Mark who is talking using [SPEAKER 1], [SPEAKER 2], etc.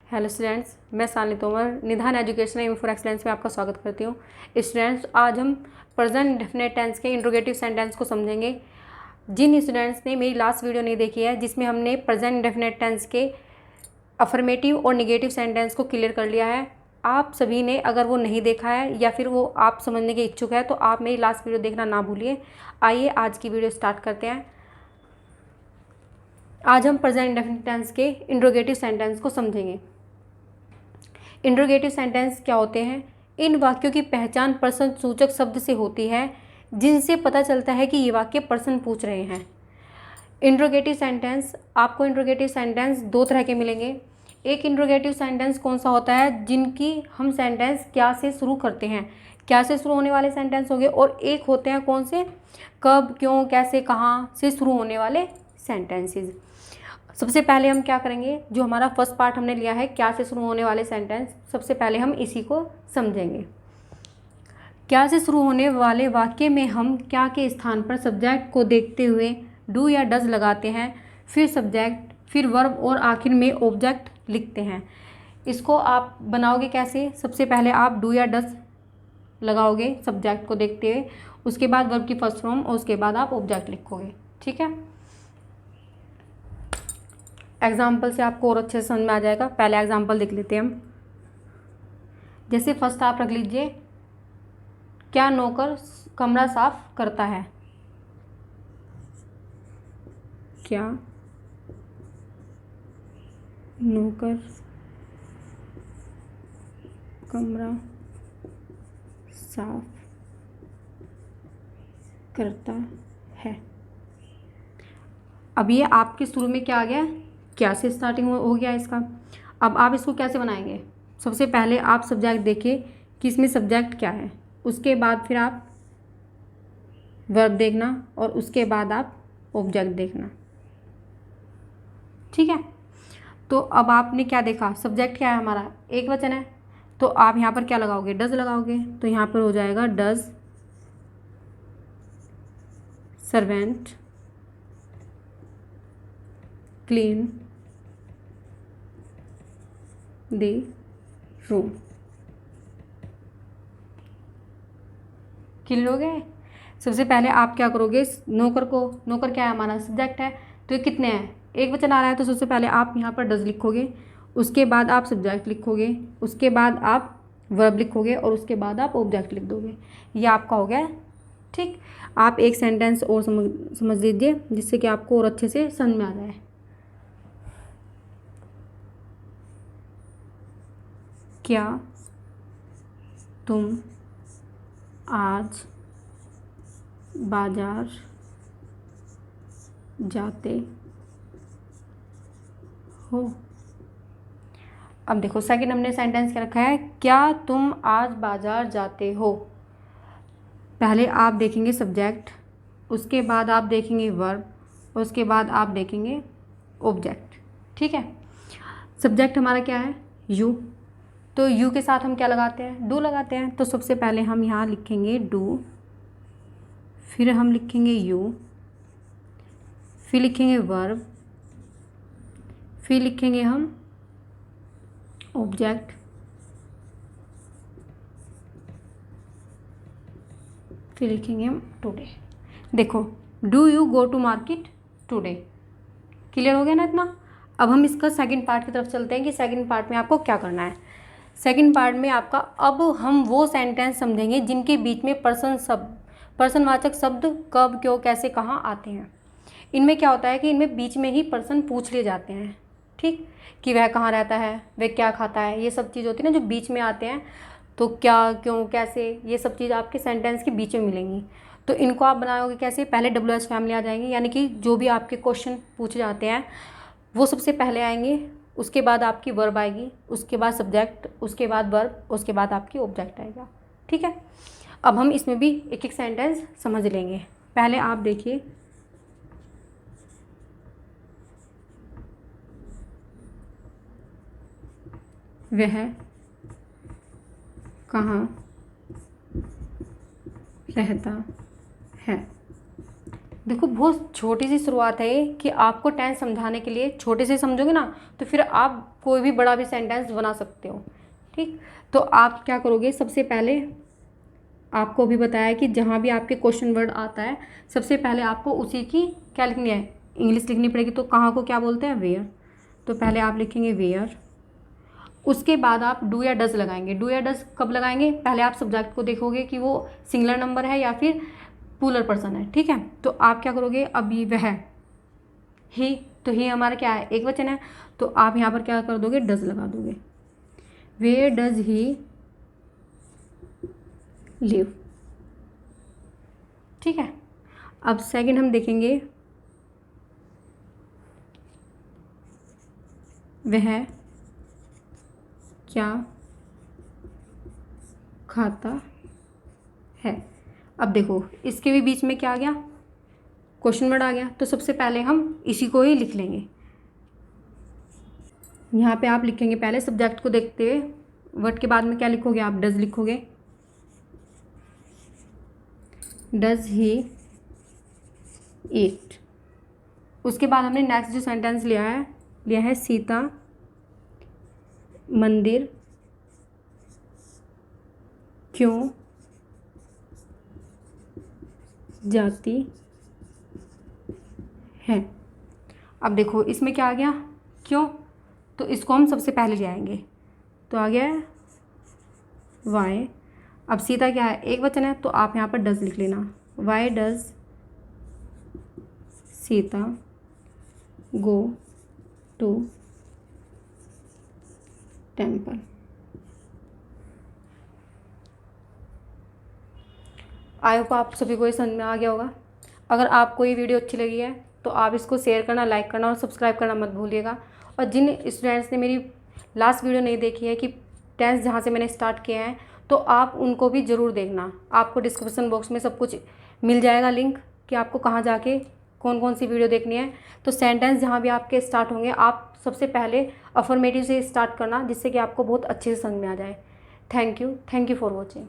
[SPEAKER 1] Hello students, मैं सानी तोमर निधान एजुकेशन एम फॉर एक्सलेंस में आपका स्वागत करती हूँ। स्टूडेंट्स, आज हम प्रेजेंट इंडेफिनिट टेंस के इंट्रोगेटिव सेंटेंस को समझेंगे। जिन स्टूडेंट्स ने मेरी लास्ट वीडियो नहीं देखी है, जिसमें हमने प्रेजेंट इंडेफिनिट टेंस के अफर्मेटिव और निगेटिव सेंटेंस को क्लियर कर लिया है, आप सभी ने अगर वो नहीं देखा है या फिर वो आप समझने के इच्छुक है तो आप मेरी लास्ट वीडियो देखना ना भूलिए। आइए आज की वीडियो स्टार्ट करते हैं। आज हम प्रेजेंट इंडेफिनिट टेंस के इंट्रोगेटिव सेंटेंस को समझेंगे। इंट्रोगेटिव सेंटेंस क्या होते हैं? इन वाक्यों की पहचान प्रश्न सूचक शब्द से होती है, जिनसे पता चलता है कि ये वाक्य प्रश्न पूछ रहे हैं। इंट्रोगेटिव सेंटेंस, आपको इंट्रोगेटिव सेंटेंस दो तरह के मिलेंगे। एक इंट्रोगेटिव सेंटेंस कौन सा होता है? जिनकी हम सेंटेंस क्या से शुरू करते हैं, क्या से शुरू होने वाले सेंटेंस हो गए। और एक होते हैं कौन से? कब, क्यों, कैसे, कहाँ से शुरू होने वाले सेंटेंसेस। सबसे पहले हम क्या करेंगे, जो हमारा फर्स्ट पार्ट हमने लिया है क्या से शुरू होने वाले सेंटेंस, सबसे पहले हम इसी को समझेंगे। क्या से शुरू होने वाले वाक्य में हम क्या के स्थान पर सब्जेक्ट को देखते हुए डू या डज लगाते हैं, फिर सब्जेक्ट, फिर वर्ब और आखिर में ऑब्जेक्ट लिखते हैं। इसको आप बनाओगे कैसे? सबसे पहले आप डू या डज लगाओगे सब्जेक्ट को देखते हुए, उसके बाद वर्ब की फर्स्ट फॉर्म और उसके बाद आप ऑब्जेक्ट लिखोगे। ठीक है, एग्जाम्पल से आपको और अच्छे से समझ में आ जाएगा। पहले एग्जाम्पल देख लेते हैं हम। जैसे फर्स्ट आप रख लीजिए, क्या नौकर कमरा साफ करता है? क्या नौकर कमरा साफ करता है? अब ये आपके शुरू में क्या आ गया? क्या से स्टार्टिंग हो गया इसका। अब आप इसको कैसे बनाएंगे? सबसे पहले आप सब्जेक्ट देखिए कि इसमें सब्जेक्ट क्या है, उसके बाद फिर आप वर्ब देखना और उसके बाद आप ऑब्जेक्ट देखना। ठीक है, तो अब आपने क्या देखा, सब्जेक्ट क्या है हमारा? एक वचन है, तो आप यहाँ पर क्या लगाओगे? डज लगाओगे। तो यहाँ पर हो जाएगा does servant clean the room. Clear हो गए? सबसे पहले आप क्या करोगे, नौकर को, नौकर क्या है हमारा? सब्जेक्ट है, तो ये कितने हैं? एक वचन आ रहा है, तो सबसे पहले आप यहाँ पर डज लिखोगे, उसके बाद आप सब्जेक्ट लिखोगे, उसके बाद आप वर्ब लिखोगे और उसके बाद आप ऑब्जेक्ट लिख दोगे। ये आपका हो गया। ठीक, आप एक सेंटेंस और समझ लीजिए जिससे कि आपको और अच्छे से समझ में आ जाए। क्या तुम आज बाजार जाते हो? अब देखो, सेकंड हमने सेंटेंस क्या रखा है, क्या तुम आज बाजार जाते हो। पहले आप देखेंगे सब्जेक्ट, उसके बाद आप देखेंगे वर्ब और उसके बाद आप देखेंगे ऑब्जेक्ट। ठीक है, सब्जेक्ट हमारा क्या है? यू, तो यू के साथ हम क्या लगाते हैं? डू लगाते हैं। तो सबसे पहले हम यहाँ लिखेंगे डू, फिर हम लिखेंगे यू, फिर लिखेंगे वर्ब, फिर लिखेंगे हम ऑब्जेक्ट, फिर लिखेंगे हम टुडे। देखो, do you go to market today. Clear हो गया ना इतना? अब हम इसका सेकंड पार्ट की तरफ चलते हैं कि सेकंड पार्ट में आपको क्या करना है। सेकंड पार्ट में आपका, अब हम वो सेंटेंस समझेंगे जिनके बीच में पर्सनवाचक शब्द कब, क्यों, कैसे, कहाँ आते हैं। इनमें क्या होता है कि इनमें बीच में ही पर्सन पूछ लिए जाते हैं। ठीक, कि वह कहाँ रहता है, वह क्या खाता है, ये सब चीज़ होती है ना जो बीच में आते हैं। तो क्या, क्यों, कैसे, ये सब चीज़ आपके सेंटेंस के बीच में मिलेंगी। तो इनको आप बनाओगे कैसे? पहले WH फैमिली आ जाएंगे, यानी कि जो भी आपके क्वेश्चन पूछे जाते हैं वो सबसे पहले आएंगे, उसके बाद आपकी वर्ब आएगी, उसके बाद सब्जेक्ट, उसके बाद वर्ब, उसके बाद आपकी ऑब्जेक्ट आएगा। ठीक है, अब हम इसमें भी एक एक सेंटेंस समझ लेंगे। पहले आप देखिए, वह कहाँ रहता है? देखो बहुत छोटी सी शुरुआत है ये, कि आपको टेंस समझाने के लिए छोटे से समझोगे ना तो फिर आप कोई भी बड़ा भी सेंटेंस बना सकते हो। ठीक, तो आप क्या करोगे, सबसे पहले आपको अभी बताया कि जहाँ भी आपके क्वेश्चन वर्ड आता है सबसे पहले आपको उसी की क्या लिखनी है, इंग्लिश लिखनी पड़ेगी। तो कहाँ को क्या बोलते हैं, वेयर। तो पहले आप लिखेंगे वेयर, उसके बाद आप डू या डज लगाएंगे। डू या डज कब लगाएंगे, पहले आप सब्जेक्ट को देखोगे कि वो सिंगुलर नंबर है या फिर प्लूरल पर्सन है। ठीक है, तो आप क्या करोगे, अभी वह ही, तो ही हमारा क्या है, एक वचन है, तो आप यहाँ पर क्या कर दोगे, डज लगा दोगे। Where does he live. ठीक है, अब सेकंड हम देखेंगे, वह क्या खाता है। अब देखो इसके भी बीच में क्या आ गया, क्वेश्चन वर्ड आ गया। तो सबसे पहले हम इसी को ही लिख लेंगे। यहाँ पे आप लिखेंगे पहले सब्जेक्ट को देखते हुए, वर्ड के बाद में क्या लिखोगे, आप डज लिखोगे। डज ही ईट। उसके बाद हमने नेक्स्ट जो सेंटेंस लिया है सीता मंदिर क्यों जाती है। अब देखो इसमें क्या आ गया, क्यों, तो इसको हम सबसे पहले ले आएंगे। तो आ गया वाई। अब सीता क्या है, एक वचन है, तो आप यहाँ पर डज लिख लेना। Why does Sita go to temple. I hope आप सभी को ये समझ में आ गया होगा। अगर आपको ये वीडियो अच्छी लगी है तो आप इसको शेयर करना, लाइक करना और सब्सक्राइब करना मत भूलिएगा। और जिन स्टूडेंट्स ने मेरी लास्ट वीडियो नहीं देखी है कि टेंस जहाँ से मैंने स्टार्ट किया है, तो आप उनको भी ज़रूर देखना। आपको डिस्क्रिप्शन बॉक्स में सब कुछ मिल जाएगा लिंक, कि आपको कहाँ जाके कौन कौन सी वीडियो देखनी है। तो सेंटेंस जहाँ भी आपके स्टार्ट होंगे आप सबसे पहले अफर्मेटिव से स्टार्ट करना, जिससे कि आपको बहुत अच्छे से समझ में आ जाए। Thank you for watching.